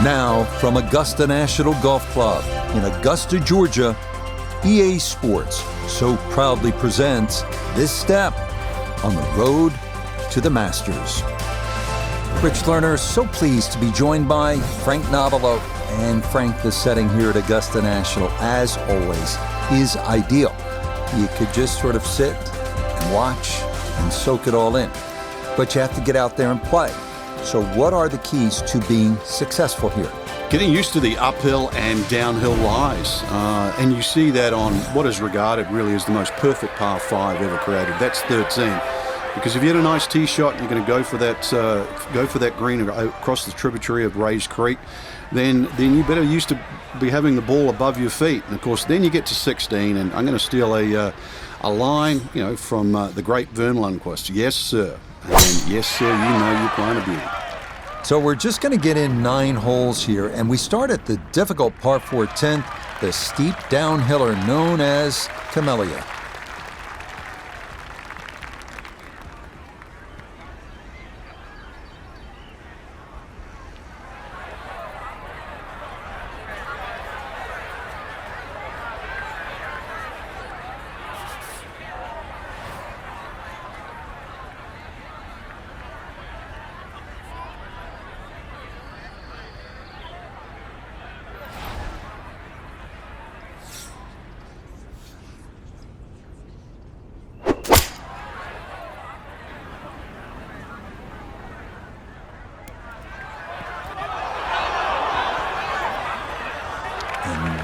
Now, from Augusta National Golf Club in Augusta, Georgia, EA Sports so proudly presents this step on the road to the Masters. Rich Lerner, so pleased to be joined by Frank Novelo. And Frank, the setting here at Augusta National, as always, is ideal. You could just sort of sit and watch and soak it all in. But you have to get out there and play. So what are the keys to being successful here? Getting used to the uphill and downhill lies. And you see that on what is regarded really as the most perfect par 5 ever created. That's 13. Because if you had a nice tee shot and you're going to go for that green across the tributary of Rays Creek, then you better used to be having the ball above your feet. And of course, then you get to 16, and I'm going to steal a line, from the great Vern Lundquist. Yes, sir. And yes, sir, you know you're playing a beauty. So we're just going to get in 9 holes here, and we start at the difficult par 4 10th, the steep downhiller known as Camellia.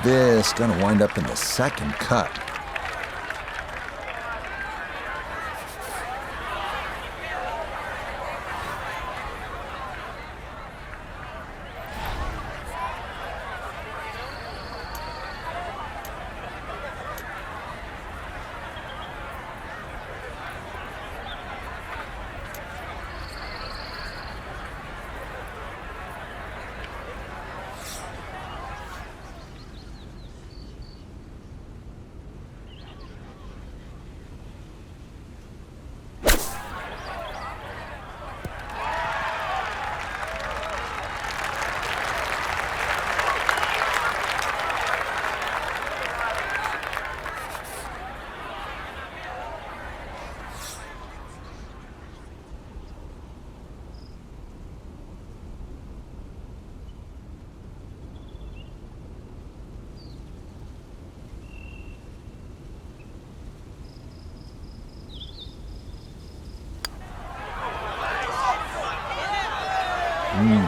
This going to wind up in the second cut.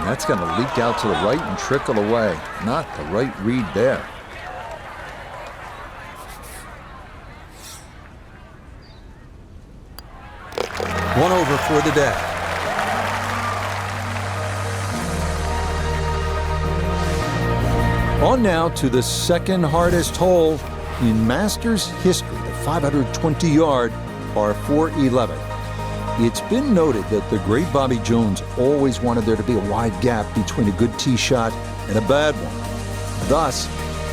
That's going to leak out to the right and trickle away. Not the right read there. One over for the day. On now to the second hardest hole in Masters history, the 520-yard par 4-11. It's been noted that the great Bobby Jones always wanted there to be a wide gap between a good tee shot and a bad one. Thus,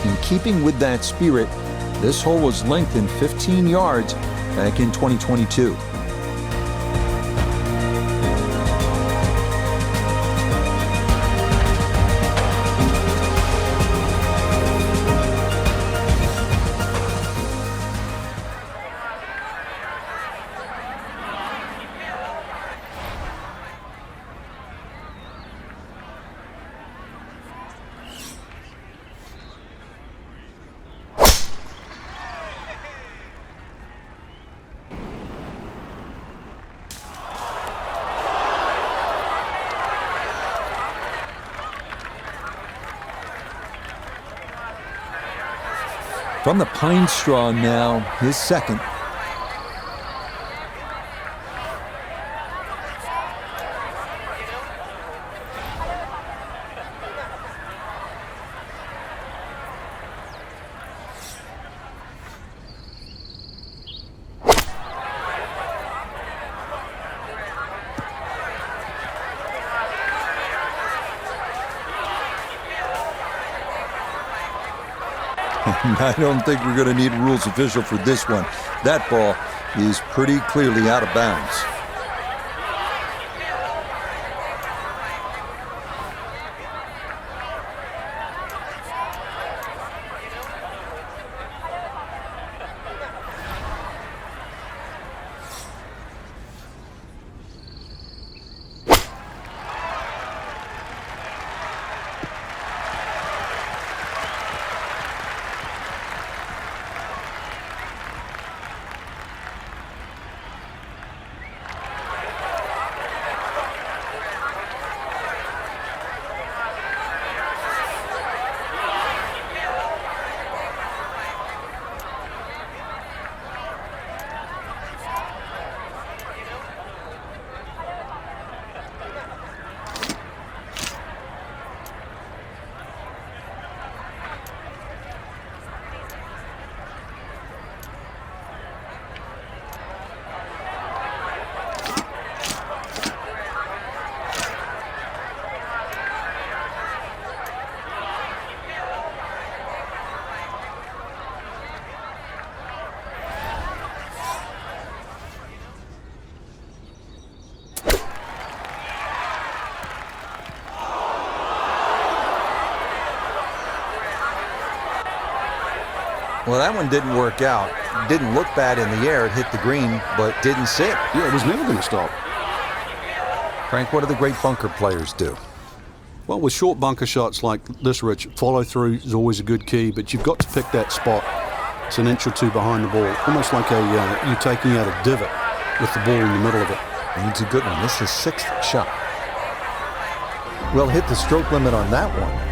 in keeping with that spirit, this hole was lengthened 15 yards back in 2022. From the pine straw now, his second. I don't think we're going to need a rules official for this one. That ball is pretty clearly out of bounds. Well, that one didn't work out. It didn't look bad in the air. It hit the green, but didn't sit. Yeah, it was never going to stop. Frank, what do the great bunker players do? Well, with short bunker shots like this, Rich, follow through is always a good key, but you've got to pick that spot. It's an inch or two behind the ball, almost like you're taking out a divot with the ball in the middle of it. Needs a good one. This is 6th shot. Well, hit the stroke limit on that one.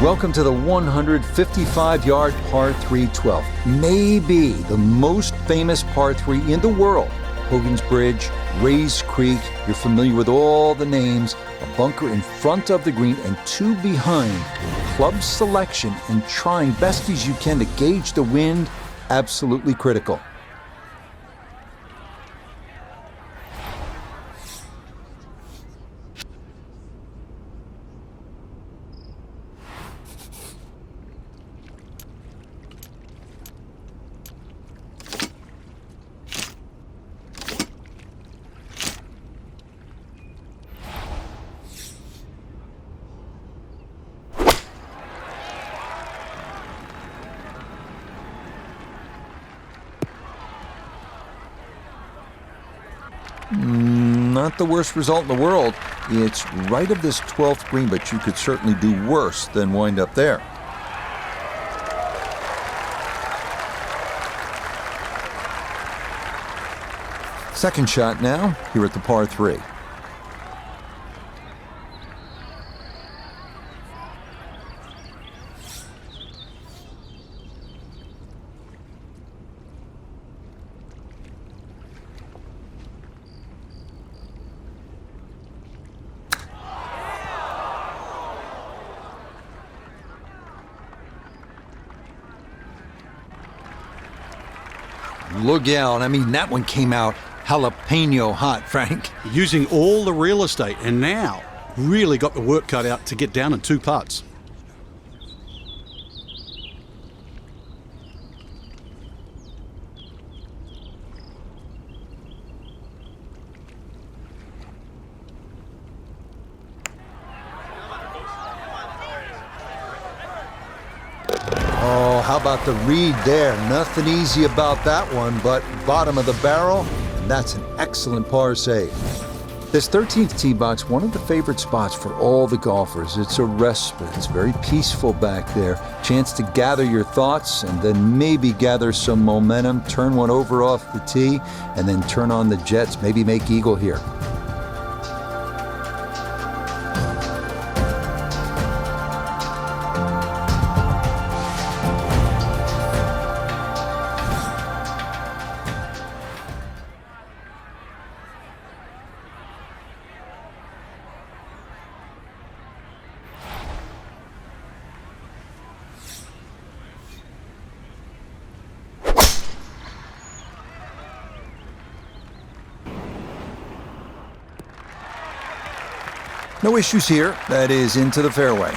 Welcome to the 155-yard par 3 12th. Maybe the most famous par 3 in the world. Hogan's Bridge, Rays Creek. You're familiar with all the names. A bunker in front of the green and 2 behind. Club selection and trying best as you can to gauge the wind, absolutely critical. Not the worst result in the world. It's right of this 12th green, but you could certainly do worse than wind up there. Second shot now, here at the par 3. Look out. I mean, that one came out jalapeno hot, Frank. Using all the real estate, and now really got the work cut out to get down in 2 putts. Oh, how about the read there? Nothing easy about that one, but bottom of the barrel, and that's an excellent par save. This 13th tee box, one of the favorite spots for all the golfers. It's a respite. It's very peaceful back there. Chance to gather your thoughts and then maybe gather some momentum, turn one over off the tee, and then turn on the jets, maybe make eagle here. No issues here. That is into the fairway.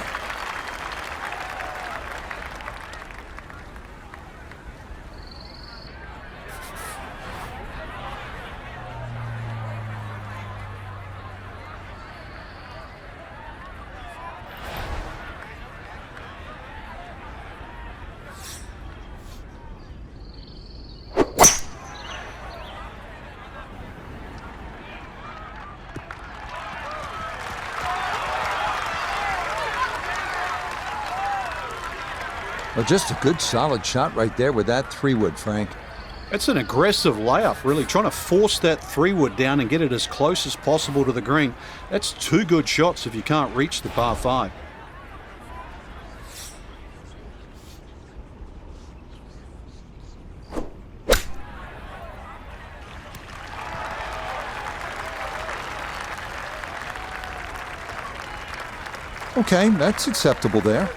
Well, just a good solid shot right there with that 3-wood, Frank. It's an aggressive layup, really, trying to force that 3-wood down and get it as close as possible to the green. That's 2 good shots if you can't reach the par 5. Okay, that's acceptable there.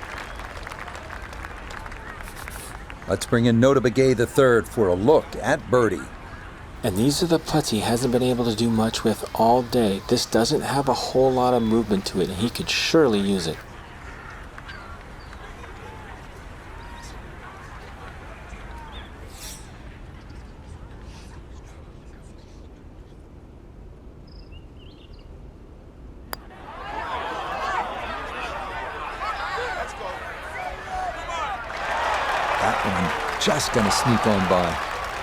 Let's bring in Nota Begay III for a look at birdie. And these are the putts he hasn't been able to do much with all day. This doesn't have a whole lot of movement to it, and he could surely use it. That one just going to sneak on by.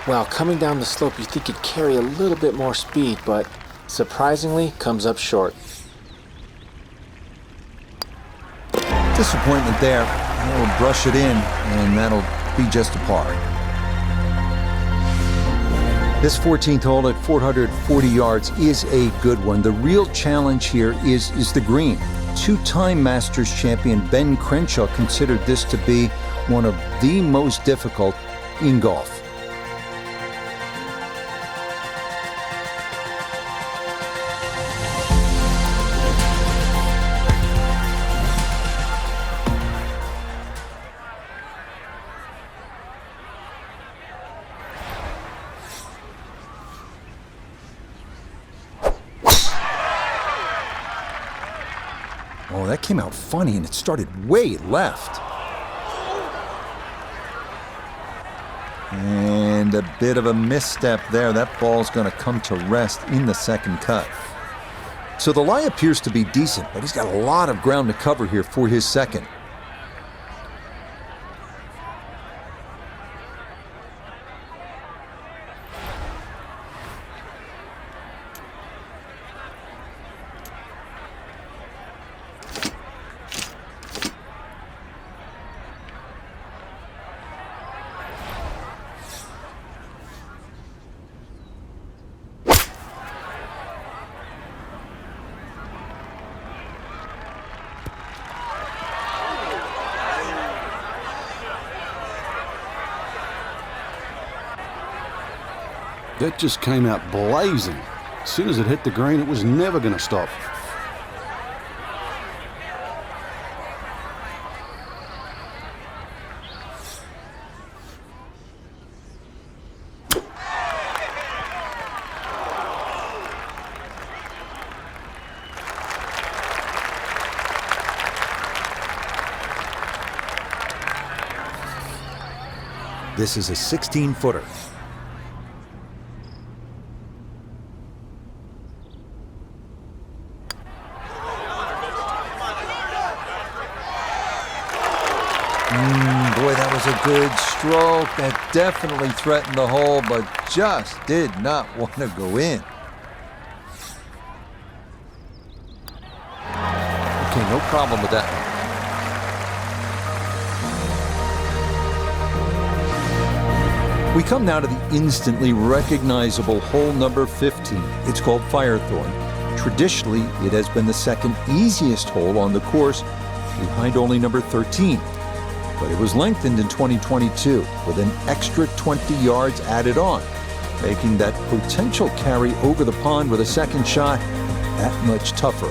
Well, coming down the slope, you think it'd carry a little bit more speed, but surprisingly comes up short. Disappointment there. He'll brush it in, and that'll be just a par. This 14th hole at 440 yards is a good one. The real challenge here is the green. Two-time Masters champion Ben Crenshaw considered this to be one of the most difficult in golf. Oh, that came out funny, and it started way left. And a bit of a misstep there. That ball's going to come to rest in the second cut. So the lie appears to be decent, but he's got a lot of ground to cover here for his second. That just came out blazing. As soon as it hit the green, it was never going to stop. This is a 16-footer. Boy, that was a good stroke. That definitely threatened the hole, but just did not want to go in. Okay, no problem with that one. We come now to the instantly recognizable hole number 15. It's called Firethorn. Traditionally, it has been the second easiest hole on the course, behind only number 13. But it was lengthened in 2022 with an extra 20 yards added on, making that potential carry over the pond with a second shot that much tougher.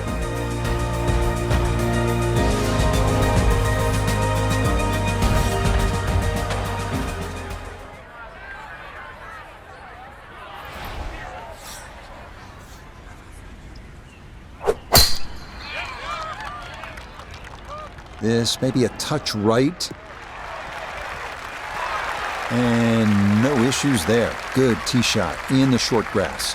This may be a touch right. And no issues there. Good tee shot in the short grass.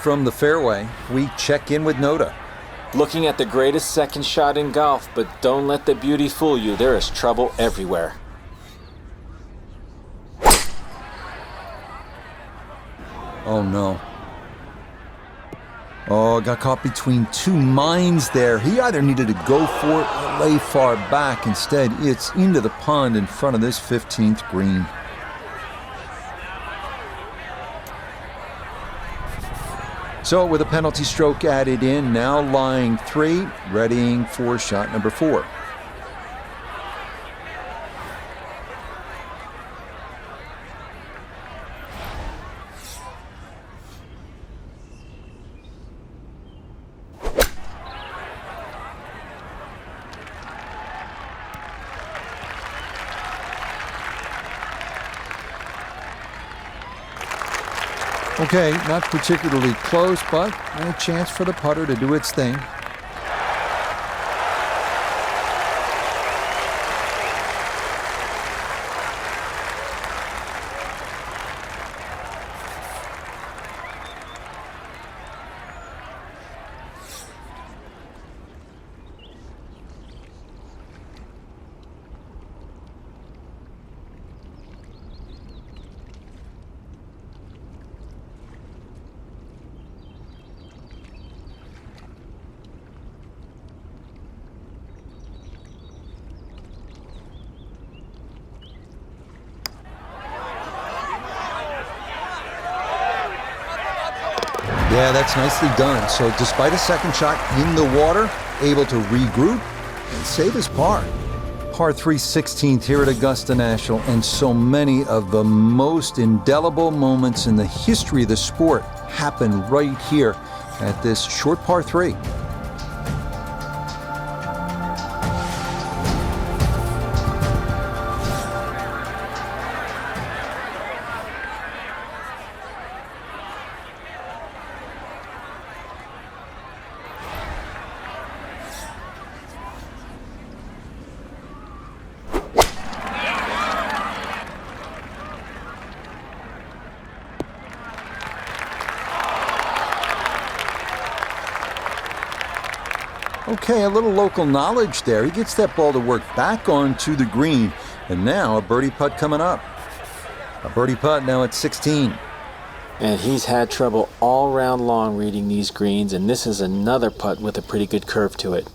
From the fairway, we check in with Noda. Looking at the greatest second shot in golf, but don't let the beauty fool you. There is trouble everywhere. Oh no. Oh, got caught between two mines there. He either needed to go for it or lay far back. Instead, it's into the pond in front of this 15th green. So with a penalty stroke added in, now lying 3, readying for shot number 4. Okay, not particularly close, but a chance for the putter to do its thing. Yeah, that's nicely done. So despite a second shot in the water, able to regroup and save his par. Par 3 16th here at Augusta National, and so many of the most indelible moments in the history of the sport happen right here at this short par 3. Okay, a little local knowledge there. He gets that ball to work back onto the green. And now a birdie putt coming up. A birdie putt now at 16. And he's had trouble all round long reading these greens, and this is another putt with a pretty good curve to it.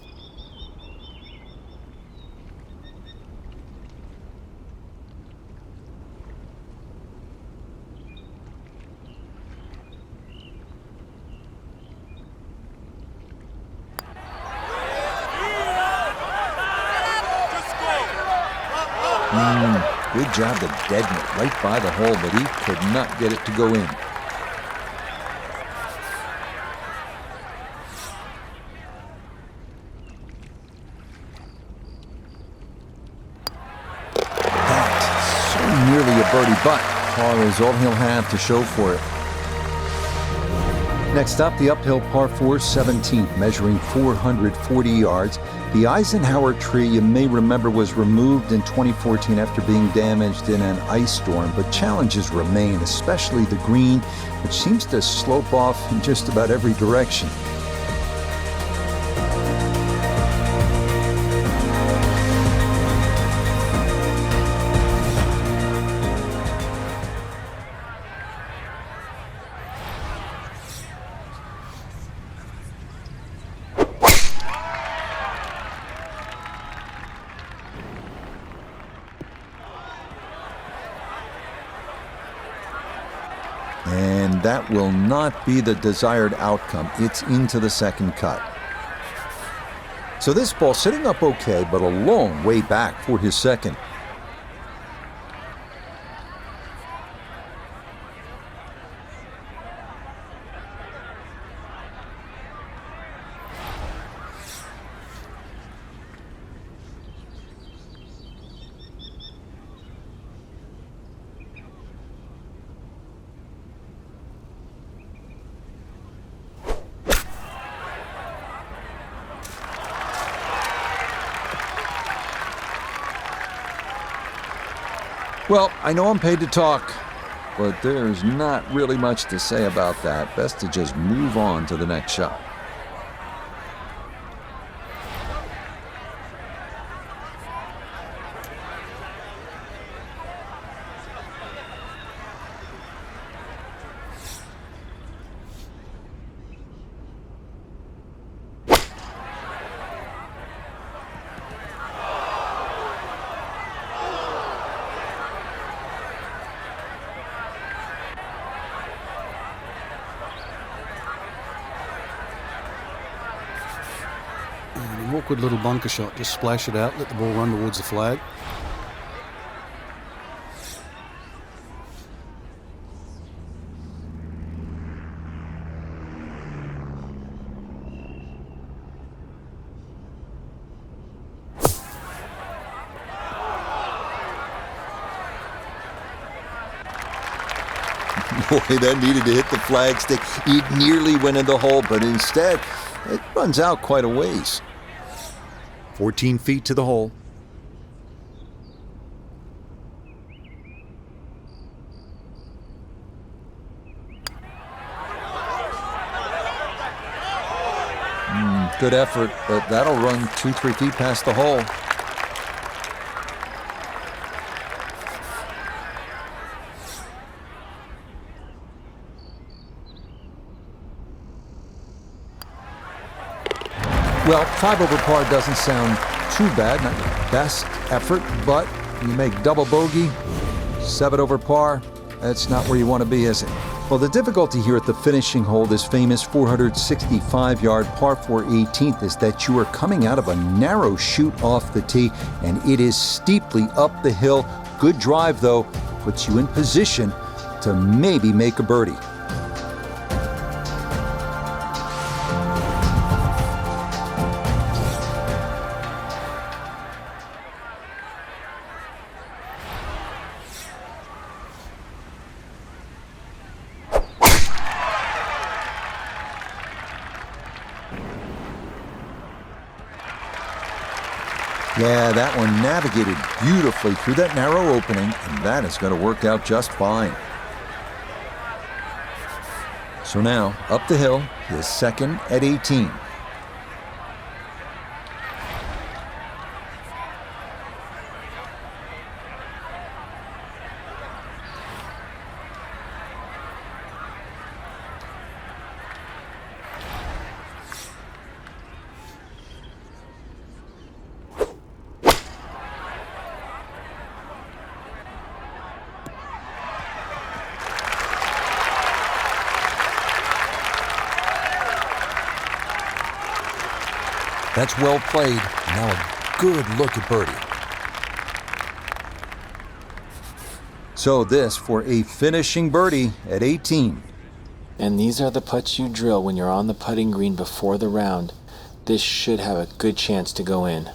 Good job to deaden it right by the hole, but he could not get it to go in. That's so nearly a birdie, but par is all he'll have to show for it. Next up, the uphill par 4 17th, measuring 440 yards. The Eisenhower tree, you may remember, was removed in 2014 after being damaged in an ice storm, but challenges remain, especially the green, which seems to slope off in just about every direction. And that will not be the desired outcome. It's into the second cut. So this ball sitting up okay, but a long way back for his second. Well, I know I'm paid to talk, but there's not really much to say about that. Best to just move on to the next shot. An awkward little bunker shot, just splash it out, let the ball run towards the flag. Boy, that needed to hit the flagstick. It nearly went in the hole, but instead, it runs out quite a ways. 14 feet to the hole. Good effort, but that'll run 2-3 feet past the hole. Well, 5 over par doesn't sound too bad, not your best effort, but you make double bogey, 7 over par, that's not where you want to be, is it? Well, the difficulty here at the finishing hole, this famous 465-yard par 4 18th, is that you are coming out of a narrow chute off the tee, and it is steeply up the hill. Good drive, though, puts you in position to maybe make a birdie. Yeah, that one navigated beautifully through that narrow opening, and that is going to work out just fine. So now, up the hill, his second at 18. That's well played. Now a good look at birdie. So this for a finishing birdie at 18. And these are the putts you drill when you're on the putting green before the round. This should have a good chance to go in.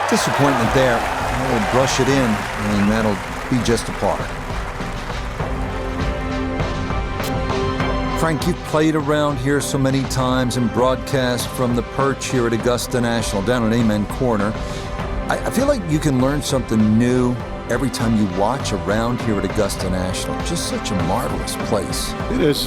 Disappointment there. We'll brush it in, and that'll be just a par. Frank, you've played around here so many times and broadcast from the perch here at Augusta National down at Amen Corner. I feel like you can learn something new every time you watch around here at Augusta National. Just such a marvelous place. It is.